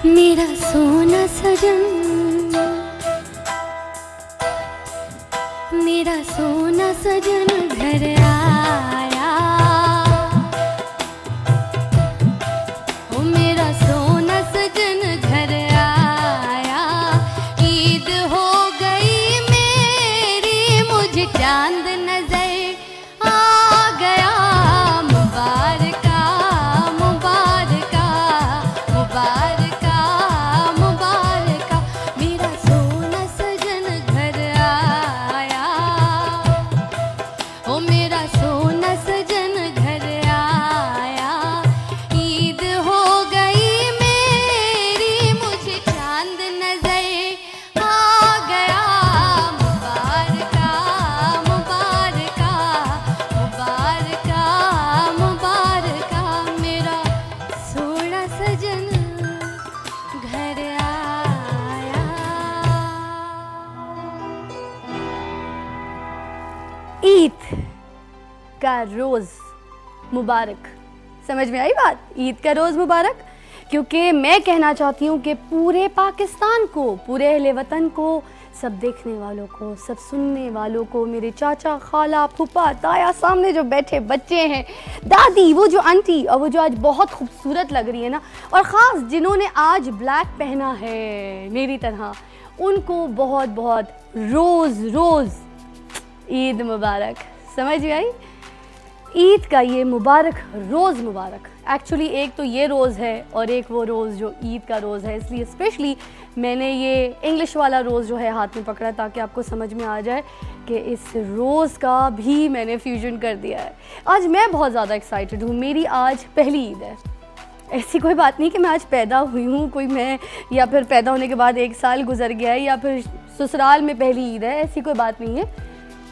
मेरा सोना सजन, मेरा सोना सजन घर आया। ओ मेरा सोना सजन घर आया। ईद हो गई मेरी, मुझे चांद नजर आ गया। मुबारका मुबारका मुबारका मुबारका, मेरा सोना सजन घर आया। ओ मेरा सोना सजन घर आया। ईद हो गई मेरी, मुझे चांद नजर आ गया। मुबारका मुबारका मुबारका मुबारका, मेरा सोना सजन घर आया। ईद का रोज़ मुबारक। समझ में आई बात? ईद का रोज़ मुबारक। क्योंकि मैं कहना चाहती हूँ कि पूरे पाकिस्तान को, पूरे अहले वतन को, सब देखने वालों को, सब सुनने वालों को, मेरे चाचा, खाला, फूफा, ताया, सामने जो बैठे बच्चे हैं, दादी, वो जो आंटी, और वो जो आज बहुत खूबसूरत लग रही है ना, और ख़ास जिन्होंने आज ब्लैक पहना है मेरी तरह, उनको बहुत बहुत रोज़ रोज़ ईद मुबारक। समझ में आई? ईद का ये मुबारक रोज़ मुबारक। एक्चुअली एक तो ये रोज़ है और एक वो रोज़ जो ईद का रोज़ है, इसलिए स्पेशली मैंने ये इंग्लिश वाला रोज़ जो है हाथ में पकड़ा ताकि आपको समझ में आ जाए कि इस रोज़ का भी मैंने फ्यूजन कर दिया है। आज मैं बहुत ज़्यादा एक्साइटेड हूँ। मेरी आज पहली ईद है। ऐसी कोई बात नहीं कि मैं आज पैदा हुई हूँ, कोई मैं या फिर पैदा होने के बाद 1 साल गुजर गया है या फिर ससुराल में पहली ईद है, ऐसी कोई बात नहीं है।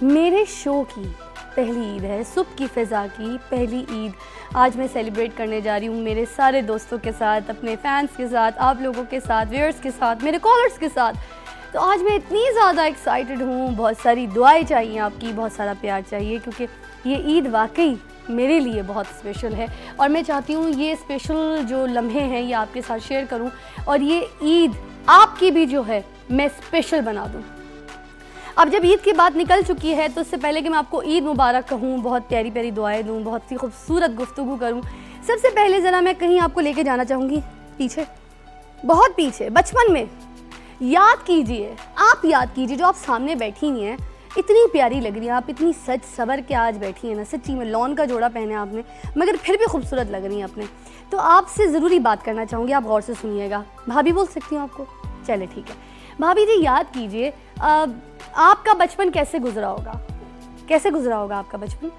मेरे शो की पहली ईद है, सुबह की फ़िज़ा की पहली ईद आज मैं सेलिब्रेट करने जा रही हूँ मेरे सारे दोस्तों के साथ, अपने फैंस के साथ, आप लोगों के साथ, व्यूअर्स के साथ, मेरे कॉलर्स के साथ। तो आज मैं इतनी ज़्यादा एक्साइटेड हूँ। बहुत सारी दुआएं चाहिए आपकी, बहुत सारा प्यार चाहिए, क्योंकि ये ईद वाकई मेरे लिए बहुत स्पेशल है और मैं चाहती हूँ ये स्पेशल जो लम्हे हैं ये आपके साथ शेयर करूँ और ये ईद आपकी भी जो है मैं स्पेशल बना दूँ। अब जब ईद की बात निकल चुकी है तो उससे पहले कि मैं आपको ईद मुबारक कहूँ, बहुत प्यारी प्यारी दुआएं दूँ, बहुत सी खूबसूरत गुफ्तगू करूँ, सबसे पहले ज़रा मैं कहीं आपको लेके जाना चाहूँगी पीछे, बहुत पीछे, बचपन में। याद कीजिए, आप याद कीजिए, जो आप सामने बैठी हुई हैं, इतनी प्यारी लग रही हैं आप, इतनी सज सवर के आज बैठी हैं ना, सच्ची में लॉन का जोड़ा पहने आपने, मगर फिर भी खूबसूरत लग रही हैं अपने। तो आपसे ज़रूरी बात करना चाहूँगी, आप गौर से सुनिएगा। भाभी बोल सकती हूँ आपको? चले ठीक है। भाभी जी याद कीजिए, आपका बचपन कैसे गुजरा होगा? कैसे गुजरा होगा आपका बचपन?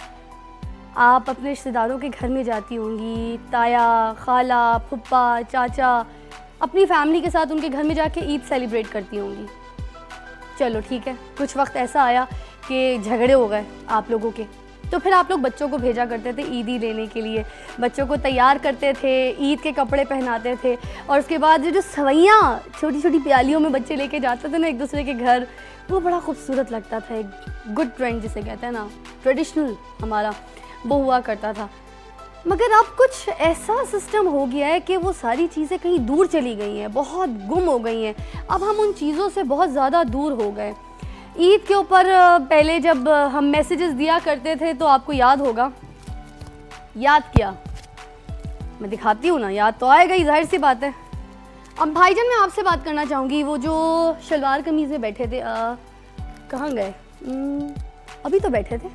आप अपने रिश्तेदारों के घर में जाती होंगी, ताया, खाला, फुप्पा, चाचा, अपनी फैमिली के साथ उनके घर में जाके ईद सेलिब्रेट करती होंगी। चलो ठीक है, कुछ वक्त ऐसा आया कि झगड़े हो गए आप लोगों के, तो फिर आप लोग बच्चों को भेजा करते थे ईदी लेने के लिए, बच्चों को तैयार करते थे, ईद के कपड़े पहनाते थे, और उसके बाद जो सवैयाँ छोटी छोटी प्यालियों में बच्चे लेके जाते थे ना एक दूसरे के घर, वो बड़ा खूबसूरत लगता था। एक गुड ट्रेंड जिसे कहते हैं ना, ट्रेडिशनल हमारा वो हुआ करता था। मगर अब कुछ ऐसा सिस्टम हो गया है कि वो सारी चीज़ें कहीं दूर चली गई हैं, बहुत गुम हो गई हैं। अब हम उन चीज़ों से बहुत ज़्यादा दूर हो गए। ईद के ऊपर पहले जब हम मैसेजेस दिया करते थे तो आपको याद होगा, याद किया, मैं दिखाती हूँ ना, याद तो आएगा ही, जाहिर सी बात है। अब भाईजान मैं आपसे बात करना चाहूँगी, वो जो शलवार कमीज़ में बैठे थे, कहाँ गए? अभी तो बैठे थे,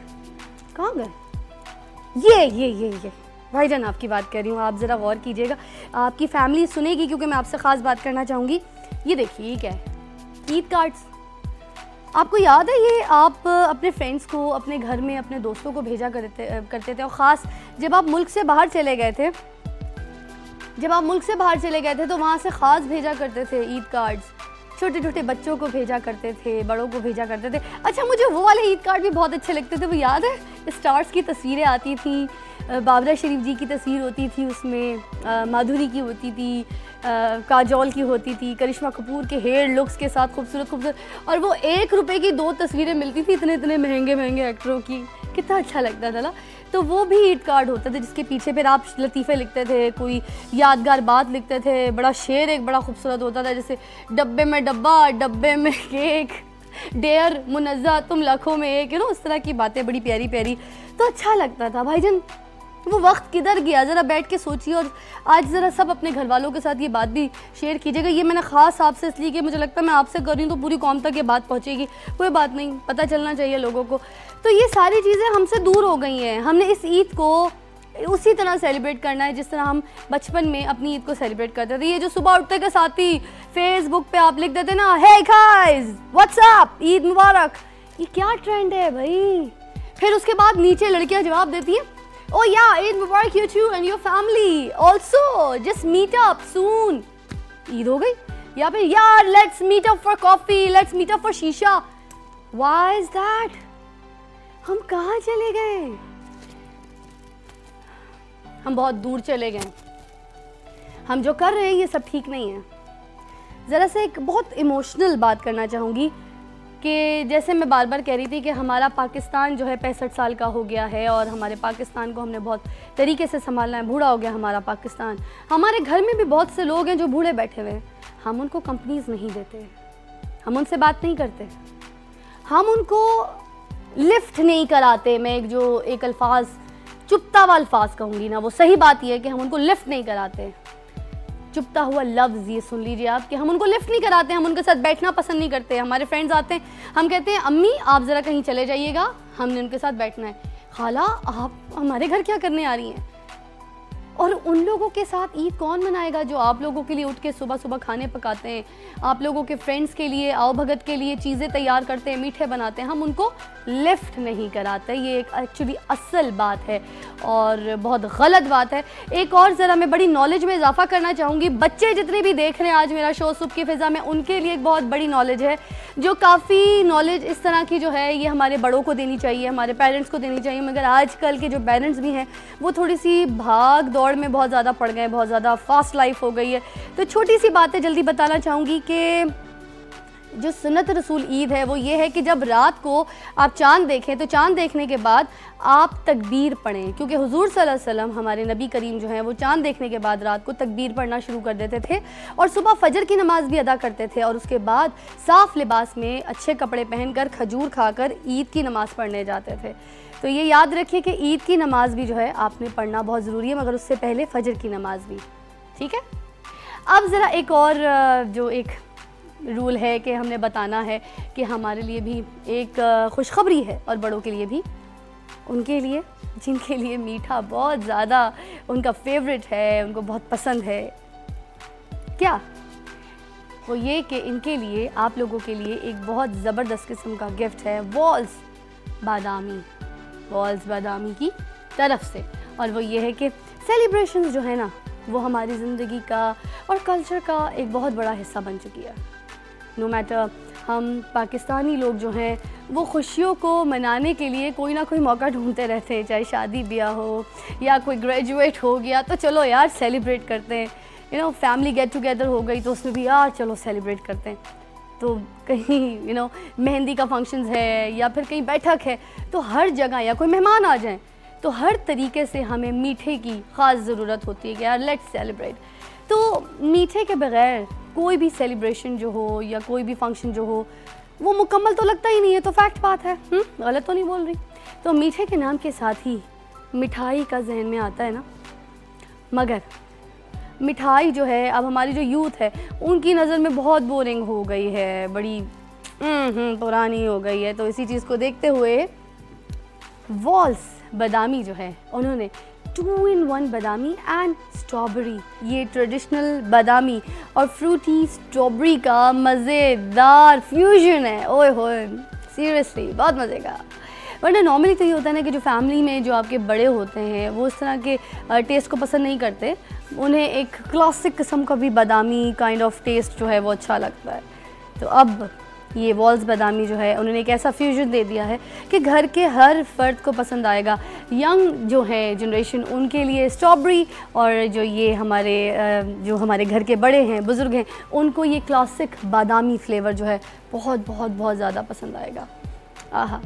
कहाँ गए? ये भाईजान आपकी बात कर रही हूँ, आप ज़रा गौर कीजिएगा, आपकी फैमिली सुनेगी क्योंकि मैं आपसे ख़ास बात करना चाहूँगी। ये देखिए, ये क्या है? ईद कार्ड्स। आपको याद है ये आप अपने फ्रेंड्स को, अपने घर में अपने दोस्तों को भेजा करते थे, और ख़ास जब आप मुल्क से बाहर चले गए थे, तो वहाँ से ख़ास भेजा करते थे ईद कार्ड्स। छोटे छोटे बच्चों को भेजा करते थे, बड़ों को भेजा करते थे। अच्छा, मुझे वो वाले ईद कार्ड भी बहुत अच्छे लगते थे, वो याद है? स्टार्स की तस्वीरें आती थी, बाबरा शरीफ जी की तस्वीर होती थी उसमें, माधुरी की होती थी, काजोल की होती थी, करिश्मा कपूर के हेयर लुक्स के साथ खूबसूरत, और वो 1 रुपए की 2 तस्वीरें मिलती थी इतने इतने महंगे महंगे एक्टरों की। कितना अच्छा लगता था ना। तो वो भी ईद कार्ड होता था जिसके पीछे फिर आप लतीफ़े लिखते थे, कोई यादगार बात लिखते थे। बड़ा शेर एक बड़ा खूबसूरत होता था, जैसे डब्बे में डब्बा, डब्बे में केक, डेयर मुनज़्ज़ा तुम लाखों में एक, उस तरह की बातें बड़ी प्यारी प्यारी। तो अच्छा लगता था भाईजान। वो वक्त किधर गया, ज़रा बैठ के सोचिए। और आज ज़रा सब अपने घर वालों के साथ ये बात भी शेयर कीजिएगा। ये मैंने ख़ास आपसे इसलिए कि मुझे लगता है मैं आपसे कर रही हूँ तो पूरी कौम तक ये बात पहुँचेगी। कोई बात नहीं, पता चलना चाहिए लोगों को। तो ये सारी चीज़ें हमसे दूर हो गई हैं। हमने इस ईद को उसी तरह सेलिब्रेट करना है जिस तरह हम बचपन में अपनी ईद को सेलिब्रेट करते थे। ये जो सुबह उठते के साथ ही फेसबुक पे आप लिख देते ना, हे गाइस व्हाट्सअप, ईद मुबारक, ये क्या ट्रेंड है भाई। फिर उसके बाद नीचे लड़कियां जवाब देती हैं, oh yeah, Eid Mubarak you too and your family also, just meet up soon। Eid हो गई। या फिर यार let's meet up for coffee, let's meet up for शीशा। Why is that? हम कहाँ चले गए? हम बहुत दूर चले गए। हम जो कर रहे हैं ये सब ठीक नहीं है। ज़रा से एक बहुत इमोशनल बात करना चाहूँगी कि जैसे मैं बार बार कह रही थी कि हमारा पाकिस्तान जो है 65 साल का हो गया है और हमारे पाकिस्तान को हमने बहुत तरीके से संभालना है। बूढ़ा हो गया हमारा पाकिस्तान। हमारे घर में भी बहुत से लोग हैं जो बूढ़े बैठे हुए हैं। हम उनको कंपनीज नहीं देते, हम उनसे बात नहीं करते, हम उनको लिफ्ट नहीं कराते। मैं एक अल्फाज चुपता हुआ अल्फाज कहूँगी ना, वो सही बात यह है कि हम उनको लिफ्ट नहीं कराते। चुपता हुआ लफ्ज़ ये सुन लीजिए आप कि हम उनको लिफ्ट नहीं कराते, हम उनके साथ बैठना पसंद नहीं करते। हमारे फ्रेंड्स आते हैं, हम कहते हैं अम्मी आप ज़रा कहीं चले जाइएगा, हमने उनके साथ बैठना है। खाला आप हमारे घर क्या करने आ रही हैं। और उन लोगों के साथ ईद कौन मनाएगा जो आप लोगों के लिए उठ के सुबह सुबह खाने पकाते हैं, आप लोगों के फ्रेंड्स के लिए आओ भगत के लिए चीज़ें तैयार करते हैं, मीठे बनाते हैं। हम उनको लिफ्ट नहीं कराते। ये एक एक्चुअली असल बात है और बहुत गलत बात है। एक और ज़रा मैं बड़ी नॉलेज में इजाफा करना चाहूँगी। बच्चे जितने भी देख रहे हैं आज मेरा शो सुबह की फ़िज़ा में, उनके लिए एक बहुत बड़ी नॉलेज है, जो काफ़ी नॉलेज इस तरह की जो है ये हमारे बड़ों को देनी चाहिए, हमारे पेरेंट्स को देनी चाहिए। मगर आजकल के जो पेरेंट्स भी हैं वो थोड़ी सी भाग दौड़ में बहुत ज़्यादा पड़ गए, बहुत ज़्यादा फास्ट लाइफ हो गई है। तो छोटी सी बातें जल्दी बताना चाहूँगी कि जो सुन्नत रसूल ईद है वो ये है कि जब रात को आप चाँद देखें तो चाँद देखने के बाद आप तकबीर पढ़ें, क्योंकि हुजूर सल्लल्लाहु अलैहि वसल्लम हमारे नबी करीम जो हैं वो चाँद देखने के बाद रात को तकबीर पढ़ना शुरू कर देते थे और सुबह फजर की नमाज़ भी अदा करते थे और उसके बाद साफ़ लिबास में अच्छे कपड़े पहनकर खजूर खाकर ईद की नमाज़ पढ़ने जाते थे। तो ये याद रखिए कि ईद की नमाज़ भी जो है आपने पढ़ना बहुत ज़रूरी है, मगर उससे पहले फजर की नमाज़ भी। ठीक है। अब ज़रा एक और जो एक रूल है कि हमने बताना है कि हमारे लिए भी एक खुशखबरी है और बड़ों के लिए भी, उनके लिए जिनके लिए मीठा बहुत ज़्यादा उनका फेवरेट है, उनको बहुत पसंद है। क्या वो ये कि इनके लिए आप लोगों के लिए एक बहुत ज़बरदस्त किस्म का गिफ्ट है वॉल्स बादामी की तरफ से। और वो ये है कि सेलिब्रेशंस जो है ना वो हमारी ज़िंदगी का और कल्चर का एक बहुत बड़ा हिस्सा बन चुकी है। नो मैटर हम पाकिस्तानी लोग जो हैं वो खुशियों को मनाने के लिए कोई ना कोई मौका ढूंढते रहते हैं, चाहे शादी ब्याह हो या कोई ग्रेजुएट हो गया तो चलो यार सेलिब्रेट करते हैं। फैमिली गेट टुगेदर हो गई तो उसमें भी यार चलो सेलिब्रेट करते हैं। तो कहीं मेहंदी का फंक्शन है या फिर कहीं बैठक है तो हर जगह, या कोई मेहमान आ जाएं तो हर तरीके से हमें मीठे की ख़ास ज़रूरत होती है कि यार लेट्स सेलिब्रेट। तो मीठे के बग़ैर कोई भी सेलिब्रेशन जो हो या कोई भी फंक्शन जो हो वो मुकम्मल तो लगता ही नहीं है। तो फैक्ट बात है, गलत तो नहीं बोल रही। तो मीठे के नाम के साथ ही मिठाई का जहन में आता है ना, मगर मिठाई जो है अब हमारी जो यूथ है उनकी नज़र में बहुत बोरिंग हो गई है, बड़ी पुरानी हो गई है। तो इसी चीज़ को देखते हुए वॉल्स बादामी जो है उन्होंने 2-in-1 बादामी एंड स्ट्रॉबेरी, ये ट्रेडिशनल बादामी और फ्रूटी स्ट्रॉबेरी का मज़ेदार फ्यूजन है। ओए होए सीरियसली बहुत मज़े का। वरना नॉर्मली तो ये होता है ना कि जो फैमिली में जो आपके बड़े होते हैं वो इस तरह के टेस्ट को पसंद नहीं करते, उन्हें एक क्लासिक किस्म का भी बादामी काइंड ऑफ टेस्ट जो है वो अच्छा लगता है। तो अब ये वॉल्स बादामी जो है उन्होंने एक ऐसा फ्यूजन दे दिया है कि घर के हर फर्द को पसंद आएगा। यंग जो है जनरेशन उनके लिए स्ट्रॉबेरी और जो ये हमारे घर के बड़े हैं, बुज़ुर्ग हैं, उनको ये क्लासिक बादामी फ्लेवर जो है बहुत बहुत बहुत ज़्यादा पसंद आएगा। आहा।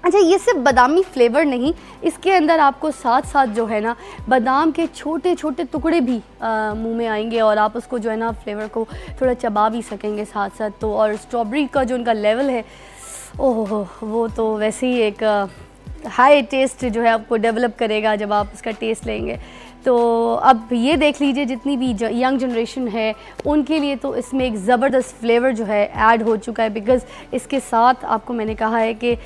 अच्छा, ये सिर्फ बादामी फ्लेवर नहीं, इसके अंदर आपको साथ साथ जो है ना बादाम के छोटे छोटे टुकड़े भी मुंह में आएंगे और आप उसको जो है ना फ्लेवर को थोड़ा चबा भी सकेंगे साथ साथ। तो और स्ट्रॉबेरी का जो उनका लेवल है, ओह वो तो वैसे ही एक हाई टेस्ट जो है आपको डेवलप करेगा जब आप उसका टेस्ट लेंगे। तो अब ये देख लीजिए, जितनी भी यंग जनरेशन है उनके लिए तो इसमें एक ज़बरदस्त फ्लेवर जो है ऐड हो चुका है, बिकॉज़ इसके साथ आपको मैंने कहा है कि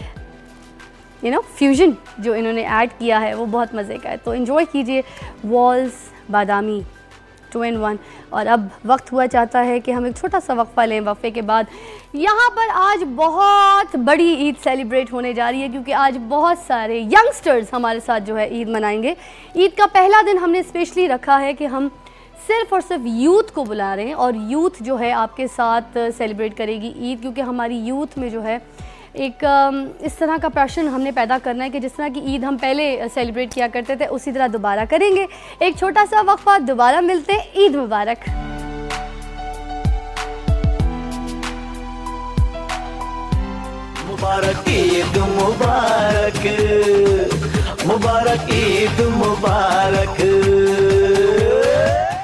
फ्यूजन जो इन्होंने ऐड किया है वो बहुत मज़े का है। तो इन्जॉय कीजिए वॉल्स बादामी 2 in 1। और अब वक्त हुआ चाहता है कि हम एक छोटा सा वक्फा लें। वक्फे के बाद यहाँ पर आज बहुत बड़ी ईद सेलिब्रेट होने जा रही है, क्योंकि आज बहुत सारे यंगस्टर्स हमारे साथ जो है ईद मनाएंगे। ईद का पहला दिन हमने स्पेशली रखा है कि हम सिर्फ़ और सिर्फ यूथ को बुला रहे हैं और यूथ जो है आपके साथ सेलिब्रेट करेगी ईद, क्योंकि हमारी यूथ में जो है एक इस तरह का पैशन हमने पैदा करना है कि जिस तरह की ईद हम पहले सेलिब्रेट किया करते थे उसी तरह दोबारा करेंगे। एक छोटा सा वक्फा, दोबारा मिलते हैं। ईद मुबारक। मुबारक ईद मुबारक, मुबारक ईद मुबारक।